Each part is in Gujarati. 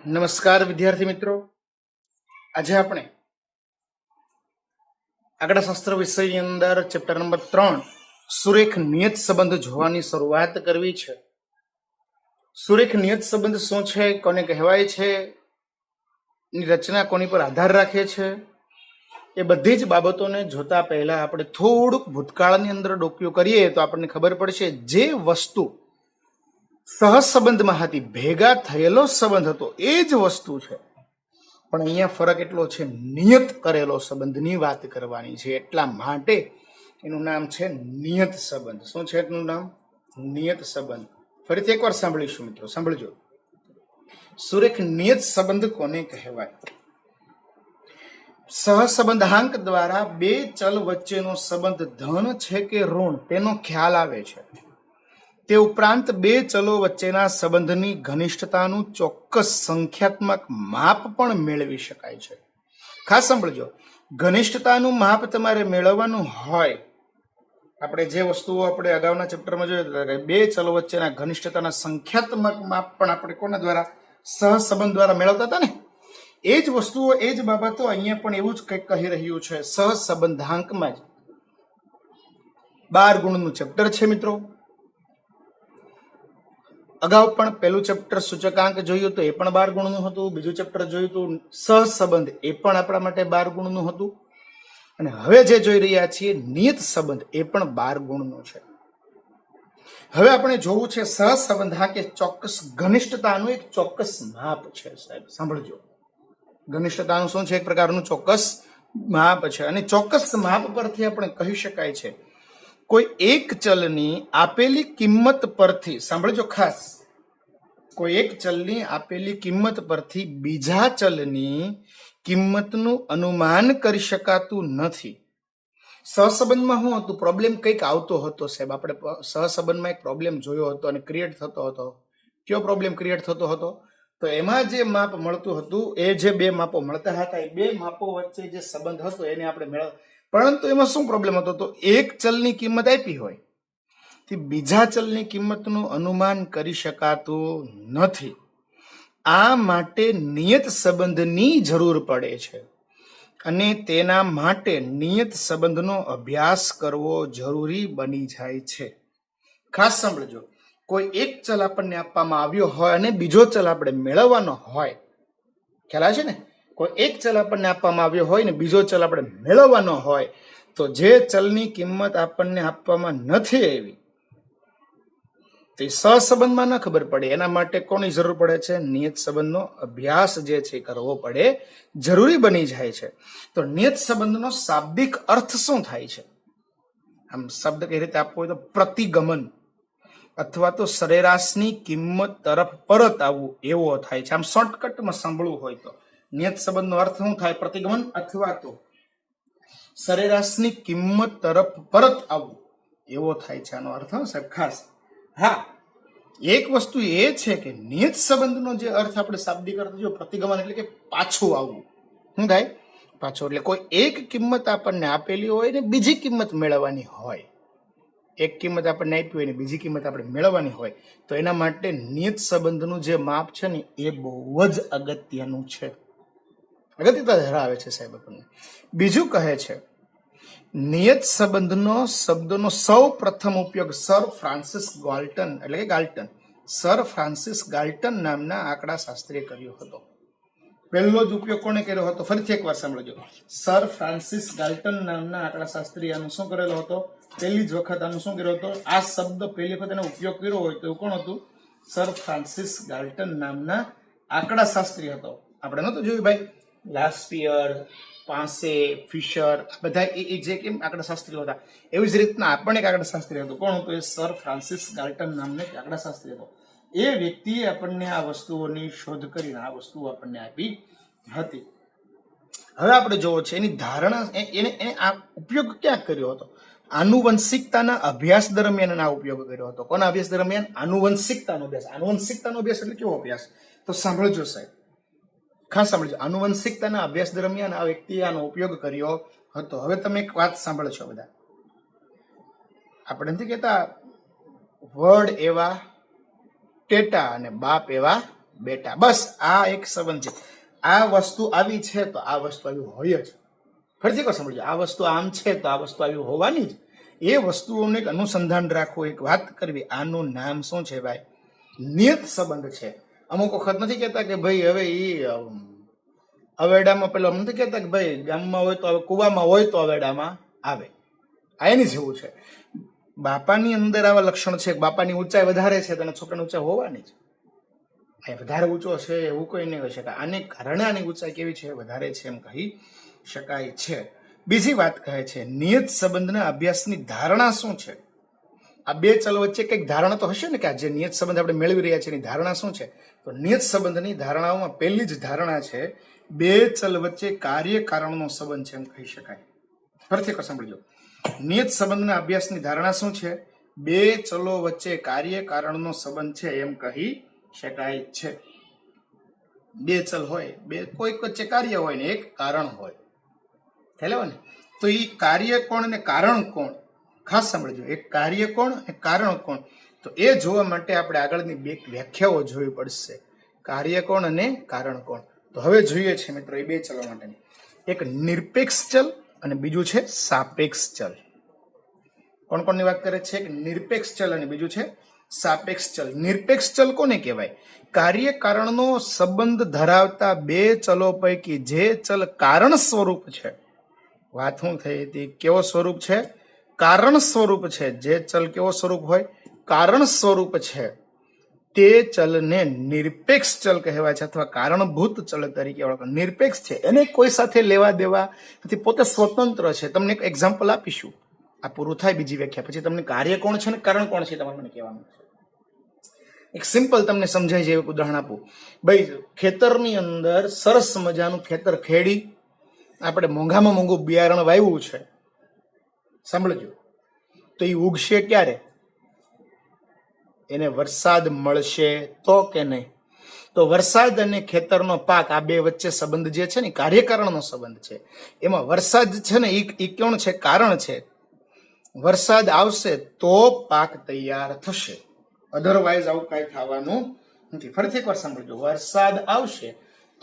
નમસ્કાર વિદ્યાર્થી મિત્રો, આજે આપણે આંકડાશાસ્ત્ર વિષયની અંદર ચેપ્ટર નંબર 3 સુરેખ નિયત સંબંધ જોવાની શરૂઆત કરવી છે. સુરેખ નિયત સંબંધ શું છે, કોને કહેવાય છે, ની રચના કોની પર આધાર રાખે છે, એ બધી જ બાબતોને જોતા પહેલા આપણે થોડુંક ભૂતકાળની અંદર ડોક્યું કરીએ તો આપણને ખબર પડશે જે વસ્તુ સહજ સંબંધમાં હતી, ભેગા થયેલો સંબંધ હતો, એ જ વસ્તુ છે. પણ અહીંયા ફરક એટલો છે, નિયત કરેલો સંબંધની વાત કરવાની છે, એટલા માટે એનું નામ છે નિયત સંબંધ. શું છે એનું નામ? નિયત સંબંધ. ફરીથી એકવાર સાંભળીશું મિત્રો, સાંભળજો. સુરેખ નિયત સંબંધ કોને કહેવાય? સહસંબંધાંક દ્વારા બે ચલ વચ્ચેનો સંબંધ ધન છે કે ઋણ તેનો ખ્યાલ આવે છે. તે ઉપરાંત બે ચલો વચ્ચેના સંબંધની ઘનિષ્ઠતાનું ચોક્કસ સંખ્યાત્મક માપ પણ મેળવી શકાય છે. ખાસ સાંભળજો, ઘનિષ્ઠતાનું માપ તમારે મેળવવાનું હોય, આપણે જે વસ્તુઓ આપણે અગાઉના ચેપ્ટરમાં જોયું, બે ચલો વચ્ચેના ઘનિષ્ઠતાના સંખ્યાત્મક માપ પણ આપણે કોના દ્વારા? સહસંબંધ દ્વારા મેળવતા હતા ને. એ જ વસ્તુઓ, એ જ બાબતો અહીંયા પણ એવું જ કંઈક કહી રહ્યું છે. સહસંબંધાંકમાં જ 12 ગુણનું ચેપ્ટર છે મિત્રો. અગાઉ પણ પહેલું ચેપ્ટર સૂચકાંક જોયું તો એ પણ 12 ગુણનું હતું. બીજું ચેપ્ટર જોયું હતું સહસંબંધ, એ પણ આપણા માટે 12 ગુણનું હતું. અને હવે જે જોઈ રહ્યા છીએ નિયત સંબંધ, એ પણ 12 ગુણનો છે. હવે આપણે જોવું છે સહસંબંધાંક એ ચોક્કસ ઘનિષ્ઠતાનું એક ચોક્કસ માપ છે. સાહેબ સાંભળજો, ઘનિષ્ઠતાનું શું છે? એક પ્રકારનું ચોક્કસ માપ છે. અને ચોક્કસ માપ પરથી આપણે કહી શકાય છે કોઈ એક ચલની આપેલી કિંમત પરથી, સાંભળજો ખાસ, કોઈ એક ચલની આપેલી કિંમત પરથી બીજા ચલની કિંમતનું અનુમાન કરી શકાતું નથી. સહસંબંધમાં શું હતું? પ્રોબ્લેમ કંઈક આવતો હતો સાહેબ. આપણે સહસંબંધમાં એક પ્રોબ્લેમ જોયો હતો અને ક્રિએટ થતો હતો. કયો પ્રોબ્લેમ ક્રિએટ થતો હતો? તો એમાં જે માપ મળતું હતું, એ જે બે માપો મળતા હતા, એ બે માપો વચ્ચે જે સંબંધ હતો એને આપણે પરંતુ એમાં શું પ્રોબ્લેમ હતો? તો એક ચલની કિંમત આપી હોય તે બીજા ચલની કિંમતનું અનુમાન કરી શકાતું નથી. આ માટે નિયત સંબંધની જરૂર પડે છે અને તેના માટે નિયત સંબંધનો અભ્યાસ કરવો જરૂરી બની જાય છે. ખાસ સાંભળજો, કોઈ એક ચલ આપણને આપવામાં આવ્યો હોય અને બીજો ચલ આપણે મેળવવાનો હોય, ખ્યાલ આવે છે ને? કોઈ એક ચલ આપણને આપવામાં આવ્યો હોય ને બીજો ચલ આપણે મેળવવાનો હોય, તો જે ચલની કિંમત આપણને આપવામાં નથી આવી તે સહસંબંધમાં ન ખબર પડે. એના માટે કોની જરૂર પડે છે? નિયત સંબંધનો અભ્યાસ જે છે કરવો પડે, જરૂરી બની જાય છે. તો નિયત સંબંધનો શાબ્દિક અર્થ શું થાય છે? આમ શબ્દ કઈ રીતે આપવો હોય તો પ્રતિગમન અથવા તો સરેરાશની કિંમત તરફ પરત આવવું, એવો થાય છે. આમ શોર્ટકટમાં સાંભળવું હોય તો નિયત સંબંધનો અર્થ શું થાય? પ્રતિગમન અથવા તો સરેરાશની કિંમત તરફ પરત આવવું, એવો થાય છે આનો અર્થ સાહેબ ખાસ. હા, એક વસ્તુ એ છે કે નિયત સંબંધનો જે અર્થ આપણે શાબ્દિક અર્થ જો પ્રતિગમન એટલે કે પાછું આવવું. શું થાય? પાછું એટલે કોઈ એક કિંમત આપણને આપેલી હોય ને બીજી કિંમત મેળવવાની હોય. એક કિંમત આપણને આપી હોય ને બીજી કિંમત આપણે મેળવવાની હોય, તો એના માટે નિયત સંબંધનું જે માપ છે ને એ બહુ જ અગત્યનું છે, અગત્યતા ધરાવે છે સાહેબ આપણને. બીજું કહે છે, નિયત સંબંધનો શબ્દનો સૌ પ્રથમ ઉપયોગ સર ફ્રાન્સિસ ગાલ્ટન એટલે કે ગાલ્ટન, સર ફ્રાન્સિસ ગાલ્ટન નામના આંકડા શાસ્ત્રીએ કર્યો હતો. પહેલો જ ઉપયોગ કોને કર્યો હતો? ફરીથી એકવાર સાંભળજો. સર ફ્રાન્સિસ ગાલ્ટન નામના આંકડા શાસ્ત્રી આનો શું કરેલો હતો? પહેલી જ વખત આનો શું કર્યો હતો? આ શબ્દ પહેલી વખત એનો ઉપયોગ કર્યો હોય તો કોણ હતું? સર ફ્રાન્સિસ ગાલ્ટન નામના આંકડા શાસ્ત્રી હતો. આપણે નહોતું જોયું ભાઈ, લાસ્પિયર, પાસે, ફિશર, બધા એ જે કેમ આંકડા શાસ્ત્રીઓ હતા, એવી જ રીતના આપણને એક આંકડા શાસ્ત્રી હતો. કોણ હતું? એ સર ફ્રાન્સિસ ગાલ્ટન નામનો એક આંકડા શાસ્ત્રી હતો. એ વ્યક્તિએ આપણને આ વસ્તુઓની શોધ કરીને આ વસ્તુઓ આપણને આપી હતી. હવે આપણે જોવો છે એની ધારણા, એને આ ઉપયોગ ક્યાં કર્યો હતો? આનુવંશિકતાના અભ્યાસ દરમિયાન આ ઉપયોગ કર્યો હતો. કોના અભ્યાસ દરમિયાન? આનુવંશિકતાનો અભ્યાસ. આનુવંશિકતાનો અભ્યાસ એટલે કેવો અભ્યાસ? તો સાંભળજો સાહેબ, ખાસ સાંભળજો. આનુવંશિકતાના અભ્યાસ દરમિયાન આ વ્યક્તિએ આનો ઉપયોગ કર્યો હતો. હવે તમે એક વાત સાંભળજો બધા, આપણે નથી કહેતા વડ એવા ટેટા અને બાપ એવા બેટા. બસ આ એક સંબંધ છે. આ વસ્તુ આવી છે તો આ વસ્તુ આવી હોય જ. ફરીથી કહો સમજો, આ વસ્તુ આમ છે તો આ વસ્તુ આવી હોવાની જ. એ વસ્તુઓનું એક અનુસંધાન રાખવું, એક વાત કરવી, આનું નામ શું છે ભાઈ? નિયત સંબંધ છે. અમુક વખત નથી કહેતા કે ભાઈ હવે એ અવેડામાં પેલો નથી કહેતા કે ભાઈ ગામમાં હોય તો હવે કુવામાં હોય તો અવેડામાં આવે. આ એની જેવું છે. બાપાની અંદર આવા લક્ષણ છે, બાપાની ઊંચાઈ વધારે છે તો છોકરાની ઊંચાઈ હોવાની જ. વધારે ઊંચો છે એવું કોઈ નહીં કહી શકાય. આને કારણે આની ઊંચાઈ કેવી છે? વધારે છે એમ કહી શકાય છે. બીજી વાત કહે છે, નિયત સંબંધના અભ્યાસની ધારણા શું છે? આ બે ચલ વચ્ચે કંઈક ધારણા તો હશે ને, કે આ જે નિયત સંબંધ આપણે મેળવી રહ્યા છીએ એની ધારણા શું છે? તો નિયત સંબંધની ધારણાઓમાં પહેલી જ ધારણા છે, બે ચલ વચ્ચે કાર્ય કારણનો સંબંધ છે એમ કહી શકાય. ફરીથી એકવાર સાંભળજો. નિયત સંબંધના અભ્યાસની ધારણા શું છે? બે ચલો વચ્ચે કાર્ય કારણનો સંબંધ છે એમ કહી શકાય છે. બે ચલ હોય, બે કોઈક વચ્ચે કાર્ય હોય ને એક કારણ હોય, ખ્યાલ આવે ને? તો એ કાર્ય કોણ અને કારણ કોણ, ખાસ સાંભળજો. એક કાર્ય કોણ અને કારણ કોણ, તો એ જોવા માટે આપણે આગળની બે વ્યાખ્યાઓ જોવી પડશે. કાર્ય કોણ અને કારણ કોણ. તો હવે જોઈએ છે મિત્રો એ બે ચલો માટેની. એક નિરપેક્ષ ચલ અને બીજું છે સાપેક્ષ ચલ. કોણ કોણની વાત કરે છે? એક નિરપેક્ષ ચલ અને બીજું છે સાપેક્ષ ચલ. નિરપેક્ષ ચલ કોને કહેવાય? કાર્ય કારણનો સંબંધ ધરાવતા બે ચલો પૈકી જે ચલ કારણ સ્વરૂપ છે. વાત શું થઈ હતી? કેવો સ્વરૂપ છે? કારણ સ્વરૂપ છે. જે ચલ કેવો સ્વરૂપ હોય? કારણ સ્વરૂપ છે. તે ચલને નિરપેક્ષ ચલ કહેવાય છે, અથવા કારણભૂત ચલ તરીકે ઓળખાય. નિરપેક્ષ છે, એને કોઈ સાથે લેવા દેવા નથી, પોતે સ્વતંત્ર છે. તમને એક એક્ઝામ્પલ આપીશું, આ પૂરું થાય બીજી વ્યાખ્યા પછી તમને કાર્ય કોણ છે ને કારણ કોણ છે તમારે મને કહેવાનું છે. એક સિમ્પલ તમને સમજાય છે એવું ઉદાહરણ આપું. ભાઈ ખેતરની અંદર સરસ મજાનું ખેતર ખેડી આપણે મોંઘામાં મોંઘું બિયારણ વાવ્યું છે, સાંભળજો. તો એ ઉગશે ક્યારે? એને વરસાદ મળશે તો કે નહીં? તો વરસાદ અને ખેતરનો પાક, આ બે વચ્ચે સંબંધ જે છે ને કાર્યકારણનો સંબંધ છે. એમાં વરસાદ છે ને એ કોણ છે? કારણ છે. વરસાદ આવશે તો પાક તૈયાર થશે, અધરવાઇઝ આવું કાંઈ થવાનું નથી. ફરીથી એકવાર સાંભળજો. વરસાદ આવશે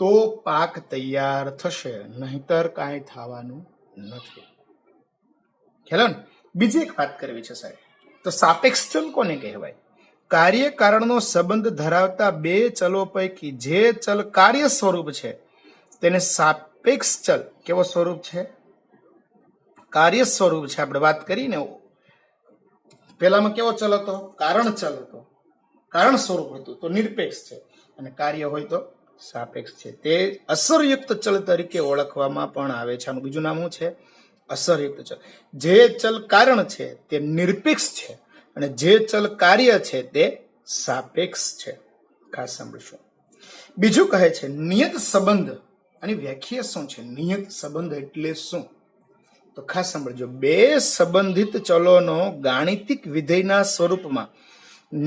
તો પાક તૈયાર થશે, નહીતર કાંઈ થવાનું નથી. ખ્યાલ ને? બીજી એક વાત કરવી છે સાહેબ. તો સાપેક્ષ ચલ કોને કહેવાય? કાર્ય કારણનો સંબંધ ધરાવતા બે ચલો પૈકી જે ચલ કાર્ય સ્વરૂપ છે તેને સાપેક્ષ ચલ. કેવો સ્વરૂપ છે? કાર્ય સ્વરૂપ છે. આપણે વાત કરીને પેલામાં કેવો ચલ હતો? કારણ ચલ હતો, કારણ સ્વરૂપ હતું, તો નિરપેક્ષ છે. અને કાર્ય હોય તો સાપેક્ષ છે. તે અસરયુક્ત ચલ તરીકે ઓળખવામાં પણ આવે છે. આનું બીજું નામ શું છે? અસરયુક્ત ચલ. જે ચલ કારણ છે તે નિરપેક્ષ છે અને જે ચલ કાર્ય છે તે સાપેક્ષ છે. ખાસ સાંભળશો. બીજું કહે છે નિયત સંબંધ. આની વ્યાખ્યા શું છે? નિયત સંબંધ એટલે શું? તો ખાસ સાંભળજો. બે સંબંધિત ચલોનો ગાણિતિક વિધેયના સ્વરૂપમાં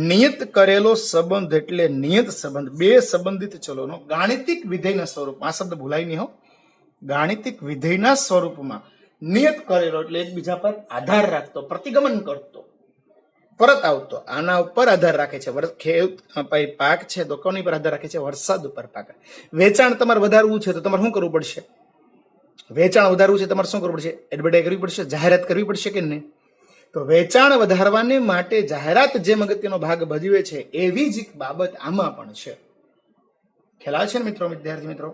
નિયત કરેલો સંબંધ એટલે નિયત સંબંધ. બે સંબંધિત ચલોનો ગાણિતિક વિધેયના સ્વરૂપમાં, આ શબ્દ ભૂલાય નહીં હો, ગાણિતિક વિધેયના સ્વરૂપમાં નિયત કરેલો એટલે એકબીજા પર આધાર રાખતો, પ્રતિગમન કરતો, પરત આવતો, આના ઉપર આધાર રાખે છે. પાક છે તો કોની પર આધાર રાખે છે? વરસાદ ઉપર પાક. વેચાણ તમારે વધારવું છે તો તમારે શું કરવું પડશે? વેચાણ વધારવું છે તમારે શું કરવું પડશે? એડવર્ટાઇઝ કરવી પડશે, જાહેરાત કરવી પડશે કે નહીં? તો વેચાણ વધારવાને માટે જાહેરાત જેમ અગત્યનો ભાગ ભજવે છે એવી જ એક બાબત આમાં પણ છે. ખ્યાલ આવે છે ને મિત્રો, વિદ્યાર્થી મિત્રો?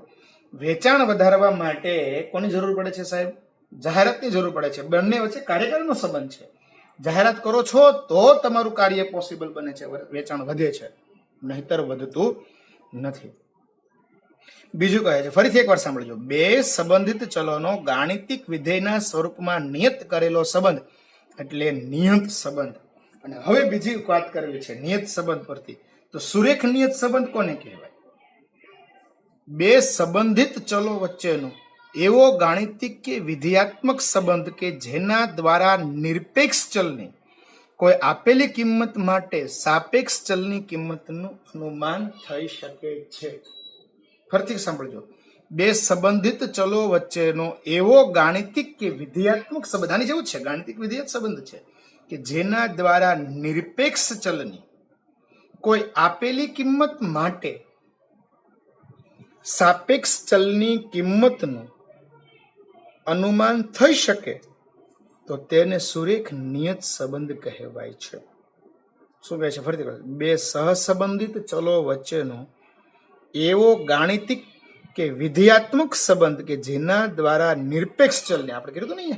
વેચાણ વધારવા માટે કોની જરૂર પડે છે સાહેબ? જાહેરાતની જરૂર પડે છે. બંને વચ્ચે કાર્યકારનો સંબંધ છે. જાહેરાત કરો છો તો તમારું કાર્ય પોસિબલ બને છે, વેચાણ વધે છે, નહીતર વધતું નથી. બીજું કહે છે, ફરીથી એકવાર સાંભળજો. બે સંબંધિત ચલોનો ગાણિતિક વિધેયના સ્વરૂપમાં નિયત કરેલો સંબંધ એટલે નિયત સંબંધ. અને હવે બીજી વાત કરવી છે નિયત સંબંધ પરથી. તો સુરેખ નિયત સંબંધ કોને કહેવાય? બે સંબંધિત ચલો વચ્ચેનો એવો ગાણિતિક કે વિધેયાત્મક સંબંધ કે જેના દ્વારા નિરપેક્ષ ચલની કોઈ આપેલી કિંમત માટે સાપેક્ષ ચલની કિંમતનું અનુમાન થઈ શકે છે. ફરીથી સાંભળજો. બે સંબંધિત ચલો વચ્ચેનો એવો ગાણિતિક કે વિધેયાત્મક સંબંધ, આની જેવું છે, ગાણિતિક વિધેયક સંબંધ છે કે જેના દ્વારા નિરપેક્ષ ચલની કોઈ આપેલી કિંમત માટે સાપેક્ષ ચલની કિંમતનું અનુમાન થઈ શકે તો તેને સુરેખ નિયત સંબંધ કહેવાય છે. શું કહે છે ફરીથી કહે, બે સહસંબંધિત ચલો વચ્ચેનો એવો ગાણિતિક કે વિધેયાત્મક સંબંધ કે જેના દ્વારા નિરપેક્ષ ચલને, આપણે કીધું હતું ને,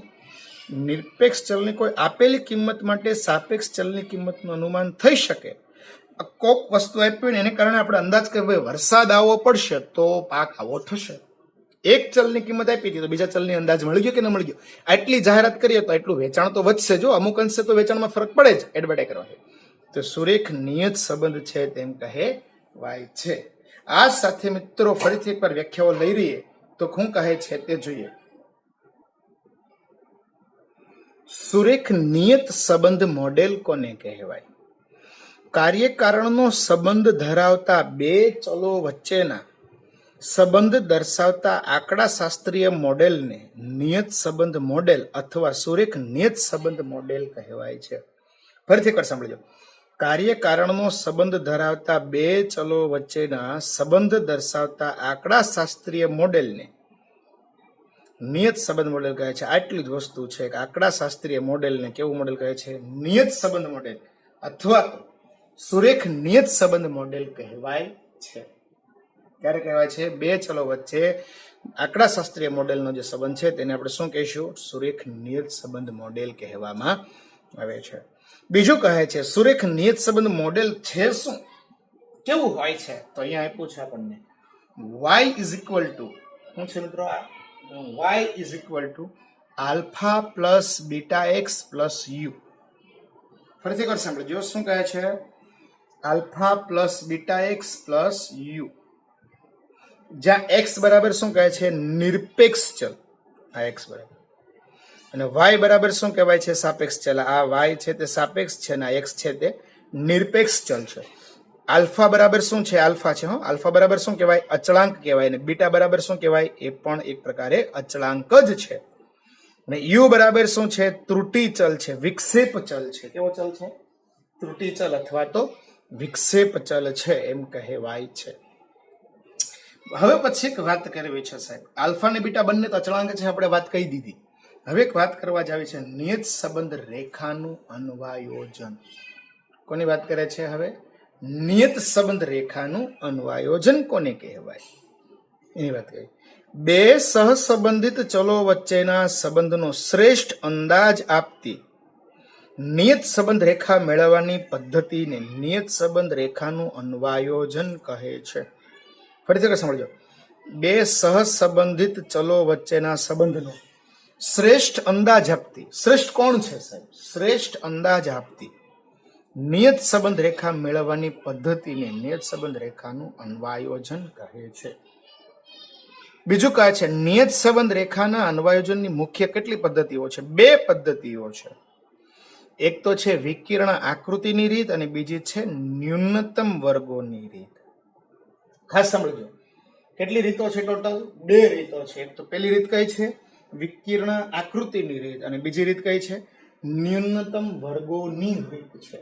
નિરપેક્ષ ચલની કોઈ આપેલી કિંમત માટે સાપેક્ષ ચલની કિંમતનું અનુમાન થઈ શકે. કોક વસ્તુ આપી ને એને કારણે આપણે અંદાજ કરીએ ભાઈ વરસાદ આવવો પડશે તો પાક આવો થશે. એક ચલની કિંમત આપી હતી તો બીજા ચલની અંદાજ મળી ગયો કે ન મળી ગયો. આટલી જાહેરાત કરીએ તો એટલું વેચાણ તો વધશે. જો અમુક અંશે તો વેચાણમાં ફરક પડે જ એડવર્ટાઇઝ કરવાથી. તો સુરેખ નિયત સંબંધ છે તેમ કહેવાય છે. આ સાથે મિત્રો ફરીથી એકવાર વ્યાખ્યાઓ લઈ રહીએ તો શું કહે છે તે જોઈએ. સુરેખ નિયત સંબંધ મોડેલ કોને કહેવાય? કાર્યકારણનો સંબંધ ધરાવતા બે ચલો વચ્ચેના સંબંધ દર્શાવતા આંકડાશાસ્ત્રીય મોડેલને નિયત સંબંધ મોડેલ અથવા સુરેખ નિયત સંબંધ મોડેલ કહેવાય છે. ફરીથી એકવાર સાંભળજો. કાર્યકારણનો સંબંધ ધરાવતા બે ચલો વચ્ચેના સંબંધ દર્શાવતા આંકડાશાસ્ત્રીય મોડેલને નિયત સંબંધ મોડેલ કહે છે. આટલી જ વસ્તુ છે કે આંકડાશાસ્ત્રીય મોડેલને કેવું મોડેલ કહે છે? નિયત સંબંધ મોડેલ અથવા તો સુરેખ નિયત સંબંધ મોડેલ કહેવાય છે. ક્યારે કહેવાય છે? બે ચલો વચ્ચે આંકડાશાસ્ત્રીય મોડેલનો જે સંબંધ છે તેને આપણે શું કહીશું? સુરેખ નિયત સંબંધ મોડેલ કહેવામાં આવે છે. બીજું કહે છે સુરેખ નિયત સંબંધ મોડેલ છે શું, કેવું હોય છે? તો અહીંયા આપ્યું છે આપણને y ઇઝ ઇક્વલ ટુ, શું છે મિત્રો? y is equal to alpha plus beta x plus you. ફરીથી એકવાર સાંભળજો. શું કહે છે? Alpha plus beta x plus you, જ્યાં એક્સ બરાબર શું કહે છે? નિરપેક્ષ ચલ. આ એક્સ બરાબર અને વાય બરાબર શું કહેવાય છે? સાપેક્ષ ચલ. આ વાય છે તે સાપેક્ષ છે અને એક્સ છે તે નિરપેક્ષ ચલ છે. આલ્ફા બરાબર શું છે? આલ્ફા છે. આલ્ફા બરાબર શું કહેવાય? અચળાંક કહેવાય. અને બીટા બરાબર શું કહેવાય? એ પણ એક પ્રકારે અચળાંક જ છે. અને યુ બરાબર શું છે? ત્રુટિ ચલ છે, વિક્ષેપ ચલ છે. કેવો ચલ છે? ત્રુટિ ચલ અથવા તો વિક્ષેપ ચલ છે એમ કહેવાય છે. હવે પછી એક વાત કરવી છે સાહેબ. આલ્ફા અને બીટા બંને તો અચળાંક છે, આપણે વાત કહી દીધી. હવે એક વાત કરવા જાવી છે નિયત સંબંધ રેખાનું અન્વયોજન. કોની વાત કરે છે હવે? નિયત સંબંધ રેખાનું અન્વયોજન કોને કહેવાય એની વાત કરી. બે સહસંબંધિત ચલો વચ્ચેના સંબંધનો શ્રેષ્ઠ અંદાજ આપતી નિયત સંબંધ રેખા મેળવવાની પદ્ધતિને નિયત સંબંધ રેખાનું અન્વયોજન કહે છે. ફરીથી સમજો. બે સહસંબંધિત ચલો વચ્ચેના સંબંધનો શ્રેષ્ઠ અંદાજ આપતી, શ્રેષ્ઠ કોણ છે સાહેબ? શ્રેષ્ઠ અંદાજ આપતી નિયત સંબંધ રેખા મેળવવાની પદ્ધતિને નિયત સંબંધ રેખાનું અન્વયોજન કહે છે. બીજું કહે છે નિયત સંબંધ રેખાના અન્વયોજનની મુખ્ય કેટલી પદ્ધતિઓ છે? બે પદ્ધતિઓ છે. એક તો છે વિકિરણ આકૃતિની રીત અને બીજી છે ન્યૂનતમ વર્ગોની રીત. ખાસ સાંભળજો. કેટલી રીતો છે ટોટલ? બે રીતો છે. એક તો પેલી રીત કઈ છે? વિકિરણ આકૃતિની રીત અને બીજી રીત કઈ છે? ન્યૂનતમ વર્ગોની રીત છે.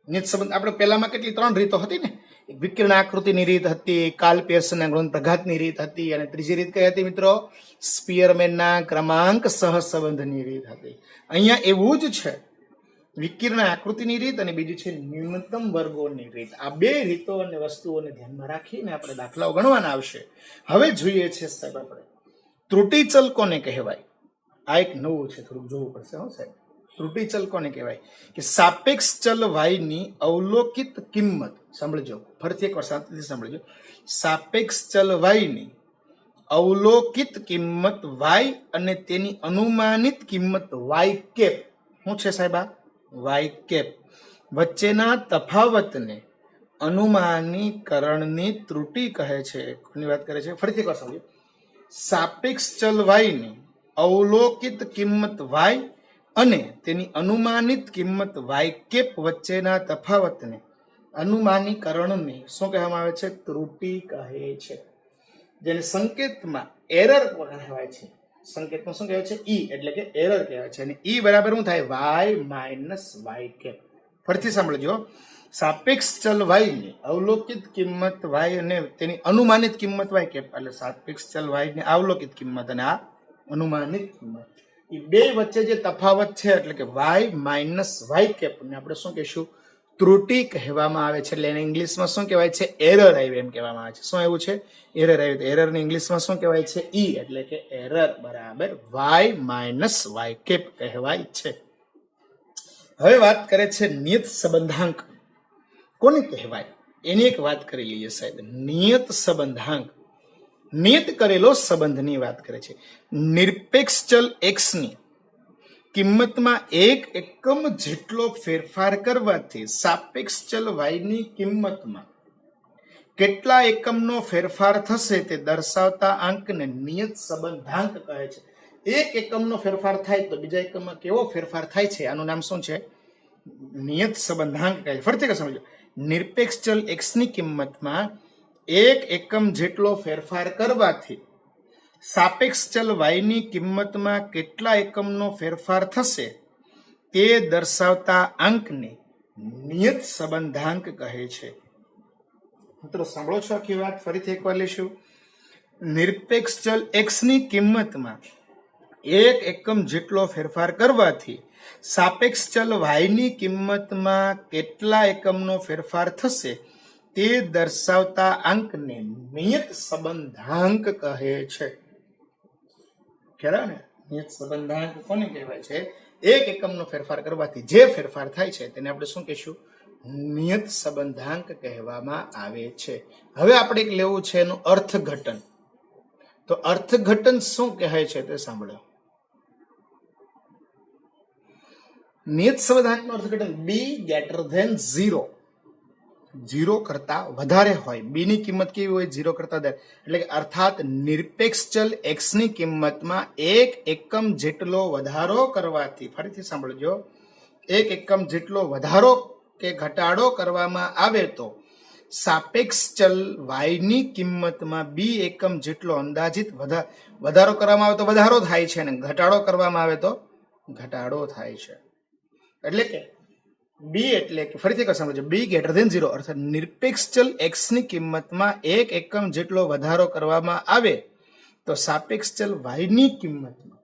નિયત સંબંધ આપણે પહેલામાં કેટલી ત્રણ રીતો હતી ને? વિકિરણ આકૃતિની રીત હતી, કાર્લ પિયર્સનના ગુણ પ્રઘાતની રીત હતી અને ત્રીજી રીત કઈ હતી મિત્રો? સ્પીયરમેનના ક્રમાંક સહસંબંધની રીત હતી. અહીંયા એવું જ છે. વિકિરણ આકૃતિની રીત અને બીજું છે ન્યૂનતમ વર્ગોની રીત. આ બે રીતો અને વસ્તુઓને ધ્યાનમાં રાખીને આપણે દાખલાઓ ગણવાના આવશે. હવે જોઈએ છે સાહેબ આપણે ત્રુટિચલ કોને કહેવાય? આ એક નવું છે, થોડુંક જોવું પડશે હો સાહેબ. ત્રુટિચલ કોને કહેવાય? કે સાપેક્ષ ચલ y ની અવલોકિત કિંમત. સાંભળજો ફરીથી એકવાર શાંતિથી સાંભળજો. સાપેક્ષ ચલ y ની અવલોકિત કિંમત y અને તેની અનુમાનિત કિંમત y કેપ. શું છે સાહેબ? આ y કેપ વચ્ચેના તફાવતને અનુમાનીકરણની ત્રુટિ કહે છે. કોની વાત કરે છે? ફરીથી એકવાર સમજો. સાપેક્ષ ચલ y ની અવલોકિત કિંમત y અને તેની અનુમાનિત કિંમત y કેપ વચ્ચેના તફાવતને અનુમાનીકરણને શું કહેવામાં આવે છે? ત્રુટિ કહે છે. જેને સંકેતમાં એરર કહેવાય છે. સંકેતમાં શું કહેવાય છે? ઈ એટલે કે એરર કહેવાય છે. અને ઈ બરાબર શું થાય? y minus y cap. ફરીથી સાંભળજો. સાપેક્ષ ચલ y ની અવલોકિત કિંમત y અને તેની અનુમાનિત કિંમત y કેપ, એટલે સાપેક્ષ ચલ y ની અવલોકિત કિંમત અને આ અનુમાનિત કિંમત, એ બે વચ્ચે જે તફાવત છે એટલે કે y માઇનસ y કેપ ને આપણે શું કહીશું? ત્રુટિ કહેવામાં આવે છે. એટલે એને ઇંગ્લિશમાં શું કહેવાય છે? એરર આવી એમ કહેવામાં આવે છે. શું આવ્યું છે? એરર આવ્યું. એરર ને ઇંગ્લિશમાં શું કહેવાય છે? ઈ, એટલે કે એરર બરાબર y માઇનસ y કેપ કહેવાય છે. હવે વાત કરે છે નિયત સંબંધાંક કોને કહેવાય એની એક વાત કરી લઈએ સાહેબ. નિયત સંબંધાંક નિયત કરેલો સંબંધની વાત કરે છે. નિરપેક્ષ ચલ x ની કિંમતમાં એક એકમ જેટલો ફેરફાર કરવાથી સાપેક્ષ ચલ y ની કિંમતમાં કેટલા એકમનો ફેરફાર થશે તે દર્શાવતા અંકને નિયત સંબંધાંક કહે છે. એક એકમનો ફેરફાર થાય તો બીજા એકમમાં કેવો ફેરફાર થાય છે, આનું નામ શું છે? નિયત સંબંધાંક કહે છે. ફરીથી સમજો. નિરપેક્ષ ચલ x ની કિંમતમાં એક એકમ જેટલો ફેરફાર કરવાથી સાપેક્ષ ચલ y ની કિંમતમાં કેટલા એકમનો ફેરફાર થશે તે દર્શાવતા અંકને નિયત સંબંધાંક કહે છે. મિત્રો સાંભળો છો આખી વાત? ફરીથી એકવાર લઈશું. નિરપેક્ષ ચલ x ની કિંમતમાં એક એકમ જેટલો ફેરફાર કરવાથી સાપેક્ષ ચલ y ની કિંમતમાં કેટલા એકમનો ફેરફાર થશે તે દર્શાવતા અંકને નિયત સંબંધાંક કહે છે. ખરા ને? નિયત સંબંધાંક કોને કહેવાય છે? એક એકમનો ફેરફાર કરવાથી જે ફેરફાર થાય છે તેને આપણે શું કહીશું? નિયત સંબંધાંક કહેવામાં આવે છે. હવે આપણે એક લેવું છે એનું અર્થઘટન. તો અર્થઘટન શું કહેવાય છે તે સાંભળો. નિયત સંબંધાંકનું અર્થઘટન બી ગ્રેટર ધેન 0, 0 કરતા વધારે હોય. બી ની કિંમત કેવી હોય? 0 કરતા વધારે. એટલે કે અર્થાત નિરપેક્ષ ચલ x ની કિંમતમાં એક એકમ જેટલો વધારો કરવાથી, ફરીથી સાંભળજો, એક એકમ જેટલો વધારો કે ઘટાડો કરવામાં આવે તો સાપેક્ષ ચલ y ની કિંમતમાં બી એકમ જેટલો અંદાજિત વધારો કરવામાં આવે તો વધારો થાય છે અને ઘટાડો કરવામાં આવે તો ઘટાડો થાય છે. એટલે કે બી એટલે કે ફરીથી સમજો, બી ગ્રેટર ધેન 0 અર્થાત નિરપેક્ષ ચલ x ની કિંમતમાં એક એકમ જેટલો વધારો કરવામાં આવે તો સાપેક્ષ ચલ y ની કિંમતમાં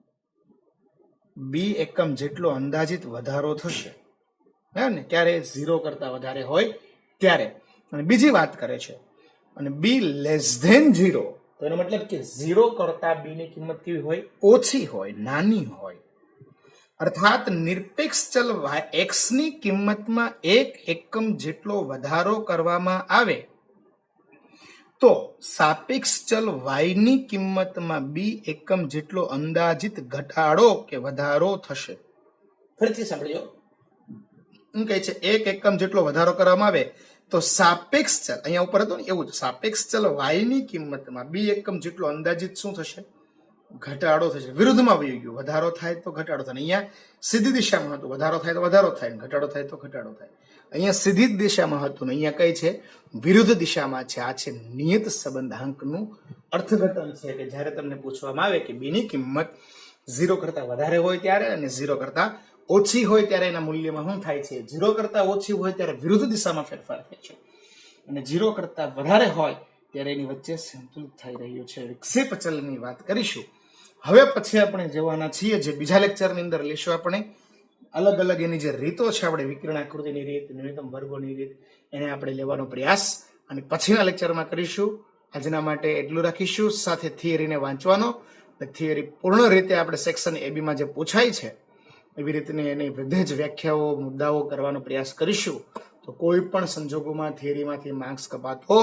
બી એકમ જેટલો અંદાજિત વધારો થશે. ને ક્યારે? 0 કરતા વધારે હોય ત્યારે. અને બીજી વાત કરે છે, અને બી લેસ ધેન 0, તો એનો મતલબ કે 0 કરતા બી ની કિંમત કેવી હોય? ઓછી હોય, નાની હોય. અર્થાત નિરપેક્ષ ચલ x ની કિંમતમાં એક એકમ જેટલો વધારો કરવામાં આવે તો સાપેક્ષ ચલ y ની કિંમતમાં બી એકમ જેટલો અંદાજિત ઘટાડો કે વધારો થશે. ફરીથી સાંભળજો. શું કહે છે? એક એકમ જેટલો વધારો કરવામાં આવે તો સાપેક્ષ ચલ, અહીંયા ઉપર હતું ને એવું જ, સાપેક્ષ ચલ y ની કિંમતમાં બી એકમ જેટલો અંદાજિત શું થશે? ઘટાડો થશે. વિરુદ્ધમાં વહી ગયું. વધારો થાય તો ઘટાડો થાય. અહીંયા સીધી દિશામાં હતું, વધારો થાય તો વધારો થાય, ઘટાડો થાય તો ઘટાડો થાય. અહીંયા સીધી દિશામાં હતું ને અહીંયા કઈ છે? વિરુદ્ધ દિશામાં છે. આ છે નિયત સંબંધાંકનું અર્થઘટન છે કે જ્યારે તમને પૂછવામાં આવે કે બી ની કિંમત 0 કરતા વધારે હોય ત્યારે અને 0 કરતા ઓછી હોય ત્યારે એના મૂલ્યમાં શું થાય છે? 0 કરતા ઓછી હોય ત્યારે વિરુદ્ધ દિશામાં ફેરફાર થાય છે અને 0 કરતા વધારે હોય ત્યારે એની વચ્ચે સંતુલિત થઈ રહ્યું છે. વિક્ષેપ ચલની વાત કરીશું. હવે પછી આપણે જવાના છીએ જે બીજા લેક્ચરની અંદર લઈશું આપણે અલગ અલગ એની જે રીતો છે, આપણે વિકર્ણ આકૃતિની રીત, ન્યૂનતમ વર્ગોની રીત, એને આપણે લેવાનો પ્રયાસ અને પછીના લેક્ચરમાં કરીશું. આજના માટે એટલું રાખીશું. સાથે થિયરીને વાંચવાનો, થિયરી પૂર્ણ રીતે આપણે સેક્શન એબીમાં જે પૂછાય છે એવી રીતની એની બધે જ વ્યાખ્યાઓ, મુદ્દાઓ કરવાનો પ્રયાસ કરીશું. તો કોઈ પણ સંજોગોમાં થિયરીમાંથી માર્ક્સ કપાતો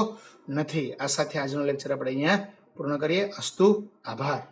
નથી. આ સાથે આજનો લેક્ચર આપણે અહીંયા પૂર્ણ કરીએ. અસ્તુ. આભાર.